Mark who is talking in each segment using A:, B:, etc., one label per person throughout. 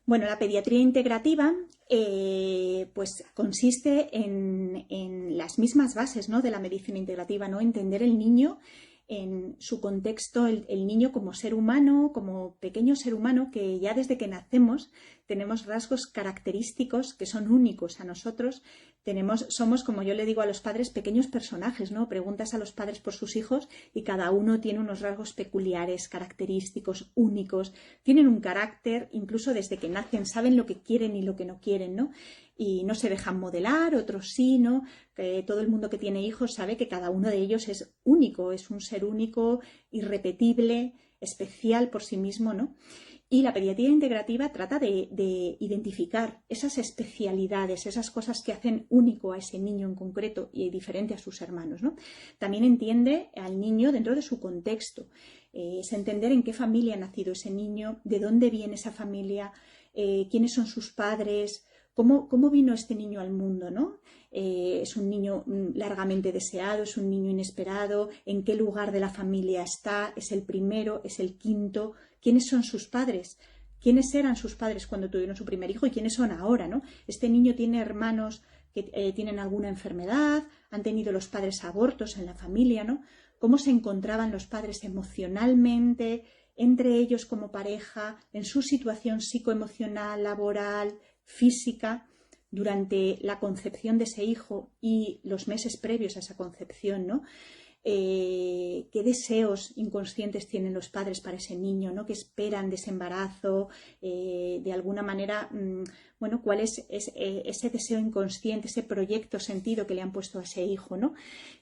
A: Bueno, la pediatría integrativa pues consiste en las mismas bases, ¿no?, de la medicina integrativa, ¿no? Entender el niño en su contexto, el niño como ser humano, como pequeño ser humano, que ya desde que nacemos tenemos rasgos característicos que son únicos a nosotros. Somos, como yo le digo a los padres, pequeños personajes, ¿no? Preguntas a los padres por sus hijos y cada uno tiene unos rasgos peculiares, característicos, únicos. Tienen un carácter, incluso desde que nacen, saben lo que quieren y lo que no quieren, ¿no? Y no se dejan modelar, otros sí, ¿no? Que todo el mundo que tiene hijos sabe que cada uno de ellos es único, es un ser único, irrepetible, especial por sí mismo, ¿no? Y la pediatría integrativa trata de identificar esas especialidades, esas cosas que hacen único a ese niño en concreto y diferente a sus hermanos, ¿no? También entiende al niño dentro de su contexto, es entender en qué familia ha nacido ese niño, de dónde viene esa familia, quiénes son sus padres, cómo vino este niño al mundo, ¿no? Es un niño largamente deseado, es un niño inesperado, en qué lugar de la familia está, es el primero, es el quinto, quiénes son sus padres, quiénes eran sus padres cuando tuvieron su primer hijo y quiénes son ahora, ¿no? Este niño tiene hermanos que tienen alguna enfermedad, han tenido los padres abortos en la familia, ¿no? Cómo se encontraban los padres emocionalmente, entre ellos como pareja, en su situación psicoemocional, laboral, física, durante la concepción de ese hijo y los meses previos a esa concepción, ¿no? Qué deseos inconscientes tienen los padres para ese niño, ¿no? ¿Qué esperan de ese embarazo? De alguna manera, bueno, ¿cuál es ese deseo inconsciente, ese proyecto sentido que le han puesto a ese hijo, ¿no?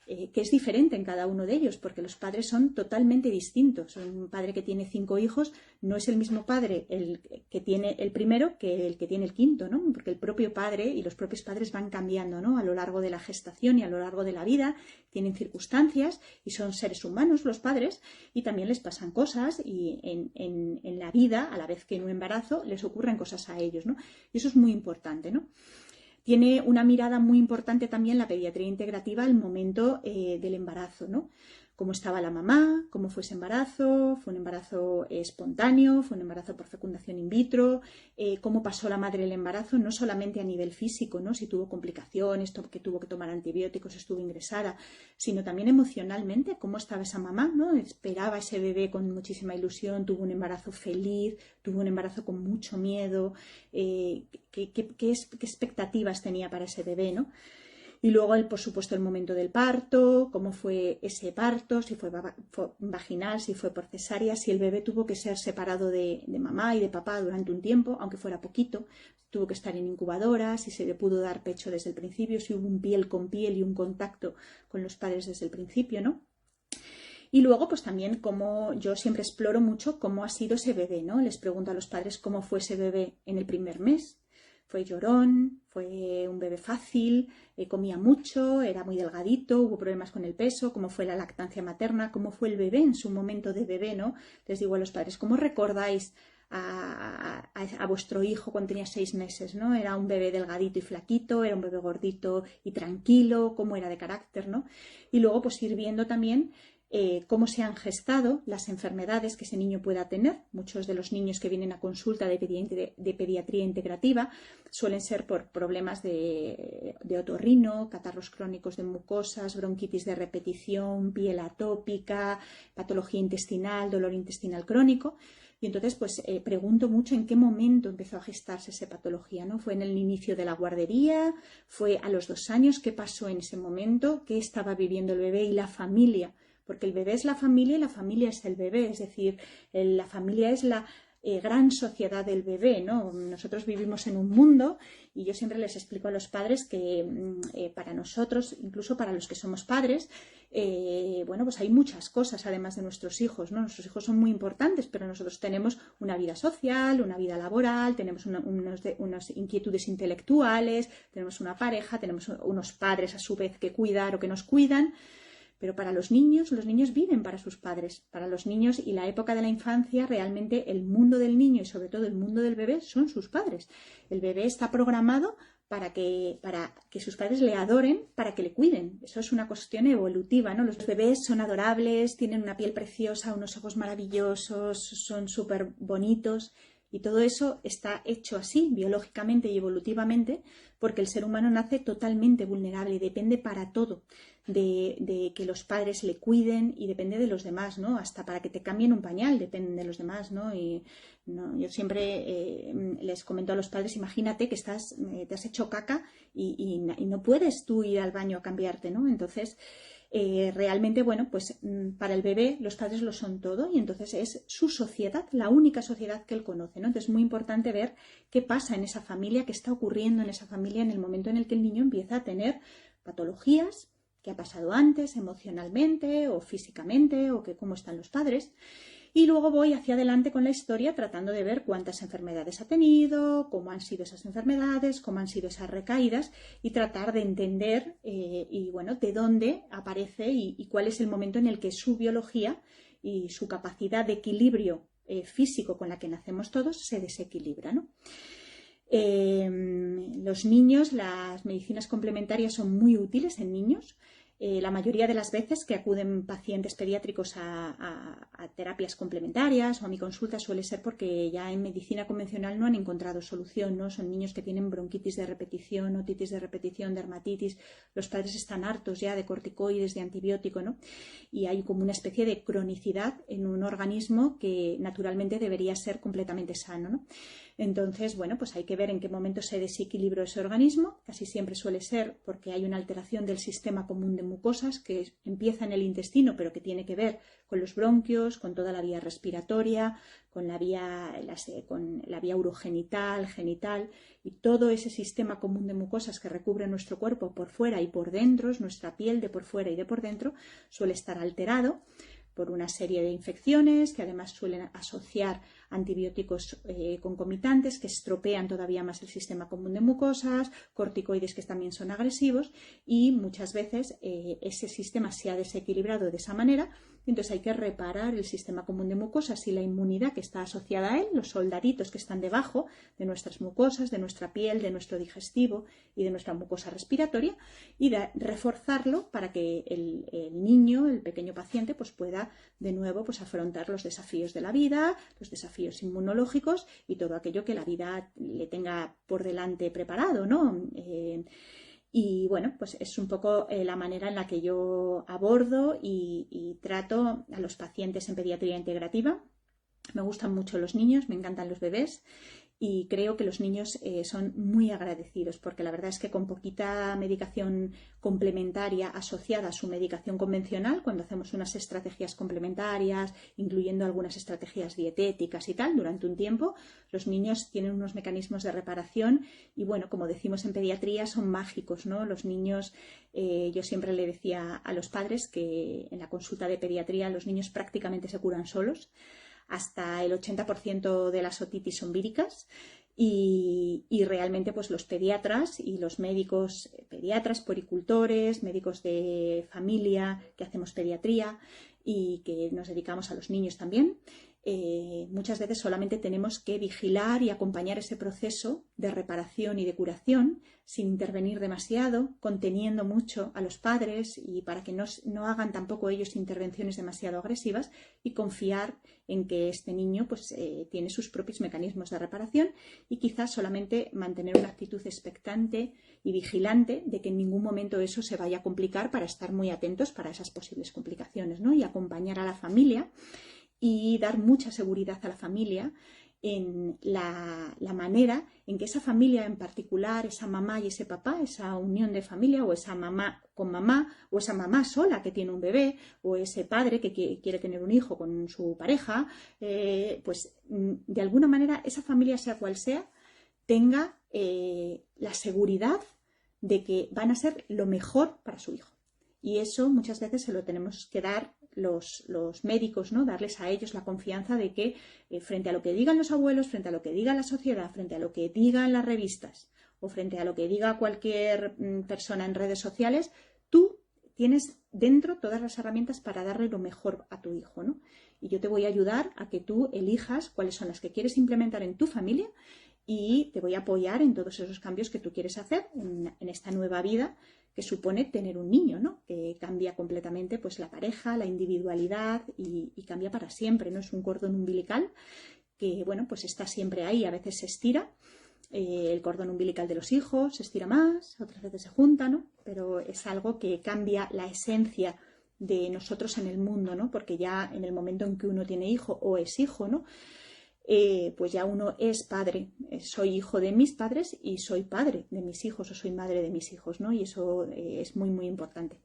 A: Que es diferente en cada uno de ellos, porque los padres son totalmente distintos. Un padre que tiene 5 hijos no es el mismo padre el que tiene el primero que el que tiene el quinto, ¿no? Porque el propio padre y los propios padres van cambiando, ¿no? A lo largo de la gestación y a lo largo de la vida, tienen circunstancias y son seres humanos los padres y también les pasan cosas y en la vida, a la vez que en un embarazo, les ocurren cosas a ellos, ¿no? Y eso es muy importante, ¿no? Tiene una mirada muy importante también la pediatría integrativa al momento del embarazo, ¿no? Cómo estaba la mamá, cómo fue ese embarazo, fue un embarazo espontáneo, fue un embarazo por fecundación in vitro, cómo pasó la madre el embarazo, no solamente a nivel físico, ¿no? Si tuvo complicaciones, que tuvo que tomar antibióticos, estuvo ingresada, sino también emocionalmente, cómo estaba esa mamá, ¿no? Esperaba ese bebé con muchísima ilusión, tuvo un embarazo feliz, tuvo un embarazo con mucho miedo, qué expectativas tenía para ese bebé, ¿no? Y luego, por supuesto, el momento del parto, cómo fue ese parto, si fue vaginal, si fue por cesárea, si el bebé tuvo que ser separado de mamá y de papá durante un tiempo, aunque fuera poquito, tuvo que estar en incubadora, si se le pudo dar pecho desde el principio, si hubo un piel con piel y un contacto con los padres desde el principio, ¿no? Y luego, pues también, como yo siempre exploro mucho cómo ha sido ese bebé, ¿no? Les pregunto a los padres cómo fue ese bebé en el primer mes. Fue llorón, fue un bebé fácil, comía mucho, era muy delgadito, hubo problemas con el peso, cómo fue la lactancia materna, cómo fue el bebé en su momento de bebé, ¿no? Les digo a los padres, ¿cómo recordáis a vuestro hijo cuando tenía 6 meses, ¿no? Era un bebé delgadito y flaquito, era un bebé gordito y tranquilo, cómo era de carácter, ¿no? Y luego pues ir viendo también cómo se han gestado las enfermedades que ese niño pueda tener. Muchos de los niños que vienen a consulta de pediatría integrativa suelen ser por problemas de otorrino, catarros crónicos de mucosas, bronquitis de repetición, piel atópica, patología intestinal, dolor intestinal crónico. Y entonces, pues pregunto mucho en qué momento empezó a gestarse esa patología, ¿no? ¿Fue en el inicio de la guardería? ¿Fue a los 2 años? ¿Qué pasó en ese momento? ¿Qué estaba viviendo el bebé y la familia? Porque el bebé es la familia y la familia es el bebé, es decir, la familia es la gran sociedad del bebé, ¿no? Nosotros vivimos en un mundo y yo siempre les explico a los padres que para nosotros, incluso para los que somos padres, bueno, pues hay muchas cosas además de nuestros hijos, ¿no? Nuestros hijos son muy importantes, pero nosotros tenemos una vida social, una vida laboral, tenemos unas inquietudes intelectuales, tenemos una pareja, tenemos unos padres a su vez que cuidar o que nos cuidan. Pero para los niños viven para sus padres. Para los niños y la época de la infancia, realmente el mundo del niño y sobre todo el mundo del bebé son sus padres. El bebé está programado para que sus padres le adoren, para que le cuiden. Eso es una cuestión evolutiva, ¿no? Los bebés son adorables, tienen una piel preciosa, unos ojos maravillosos, son súper bonitos. Y todo eso está hecho así, biológicamente y evolutivamente, porque el ser humano nace totalmente vulnerable y depende para todo de que los padres le cuiden y depende de los demás, ¿no? Hasta para que te cambien un pañal dependen de los demás, ¿no? Y no, yo siempre les comento a los padres, imagínate que te has hecho caca y no puedes tú ir al baño a cambiarte, ¿no? Entonces, realmente, bueno, pues para el bebé los padres lo son todo y entonces es su sociedad, la única sociedad que él conoce, ¿no? Entonces es muy importante ver qué pasa en esa familia, qué está ocurriendo en esa familia en el momento en el que el niño empieza a tener patologías, qué ha pasado antes, emocionalmente o físicamente, o que cómo están los padres. Y luego voy hacia adelante con la historia tratando de ver cuántas enfermedades ha tenido, cómo han sido esas enfermedades, cómo han sido esas recaídas y tratar de entender y bueno, de dónde aparece y cuál es el momento en el que su biología y su capacidad de equilibrio físico con la que nacemos todos se desequilibra, ¿no? Los niños, las medicinas complementarias son muy útiles en niños. La mayoría de las veces que acuden pacientes pediátricos a terapias complementarias o a mi consulta suele ser porque ya en medicina convencional no han encontrado solución, ¿no? Son niños que tienen bronquitis de repetición, otitis de repetición, dermatitis, los padres están hartos ya de corticoides, de antibiótico, ¿no? Y hay como una especie de cronicidad en un organismo que naturalmente debería ser completamente sano, ¿no? Entonces, bueno, pues hay que ver en qué momento se desequilibró ese organismo. Casi siempre suele ser porque hay una alteración del sistema común de mucosas que empieza en el intestino, pero que tiene que ver con los bronquios, con toda la vía respiratoria, con la vía urogenital, genital y todo ese sistema común de mucosas que recubre nuestro cuerpo por fuera y por dentro, es nuestra piel de por fuera y de por dentro, suele estar alterado por una serie de infecciones que además suelen asociar antibióticos concomitantes que estropean todavía más el sistema común de mucosas, corticoides que también son agresivos y muchas veces ese sistema se ha desequilibrado de esa manera. Entonces hay que reparar el sistema común de mucosas y la inmunidad que está asociada a él, los soldaditos que están debajo de nuestras mucosas, de nuestra piel, de nuestro digestivo y de nuestra mucosa respiratoria y reforzarlo para que el niño, el pequeño paciente, pues pueda de nuevo pues afrontar los desafíos de la vida, los desafíos inmunológicos y todo aquello que la vida le tenga por delante preparado, ¿no? Y bueno, pues es un poco la manera en la que yo abordo y trato a los pacientes en pediatría integrativa. Me gustan mucho los niños, me encantan los bebés y creo que los niños son muy agradecidos porque la verdad es que con poquita medicación complementaria asociada a su medicación convencional, cuando hacemos unas estrategias complementarias, incluyendo algunas estrategias dietéticas y tal, durante un tiempo, los niños tienen unos mecanismos de reparación y bueno, como decimos en pediatría, son mágicos, ¿no? Los niños, yo siempre le decía a los padres que en la consulta de pediatría los niños prácticamente se curan solos. Hasta el 80% de las otitis son víricas y realmente pues los pediatras y los médicos pediatras, puericultores, médicos de familia que hacemos pediatría y que nos dedicamos a los niños también, muchas veces solamente tenemos que vigilar y acompañar ese proceso de reparación y de curación sin intervenir demasiado, conteniendo mucho a los padres y para que no hagan tampoco ellos intervenciones demasiado agresivas y confiar en que este niño pues, tiene sus propios mecanismos de reparación y quizás solamente mantener una actitud expectante y vigilante de que en ningún momento eso se vaya a complicar para estar muy atentos para esas posibles complicaciones, ¿no? Y acompañar a la familia y dar mucha seguridad a la familia en la manera en que esa familia en particular, esa mamá y ese papá, esa unión de familia o esa mamá con mamá o esa mamá sola que tiene un bebé o ese padre que quiere tener un hijo con su pareja, pues de alguna manera esa familia, sea cual sea, tenga la seguridad de que van a ser lo mejor para su hijo. Y eso muchas veces se lo tenemos que dar los médicos, ¿no? Darles a ellos la confianza de que frente a lo que digan los abuelos, frente a lo que diga la sociedad, frente a lo que digan las revistas o frente a lo que diga cualquier persona en redes sociales, tú tienes dentro todas las herramientas para darle lo mejor a tu hijo, ¿no? Y yo te voy a ayudar a que tú elijas cuáles son las que quieres implementar en tu familia y te voy a apoyar en todos esos cambios que tú quieres hacer en esta nueva vida que supone tener un niño, ¿no? Que cambia completamente pues, la pareja, la individualidad y cambia para siempre, ¿no? Es un cordón umbilical que, bueno, pues está siempre ahí, a veces se estira el cordón umbilical de los hijos, se estira más, otras veces se junta, ¿no? Pero es algo que cambia la esencia de nosotros en el mundo, ¿no? Porque ya en el momento en que uno tiene hijo o es hijo, ¿no? Pues ya uno es padre. Soy hijo de mis padres y soy padre de mis hijos o soy madre de mis hijos, ¿no? Y eso es muy, muy importante.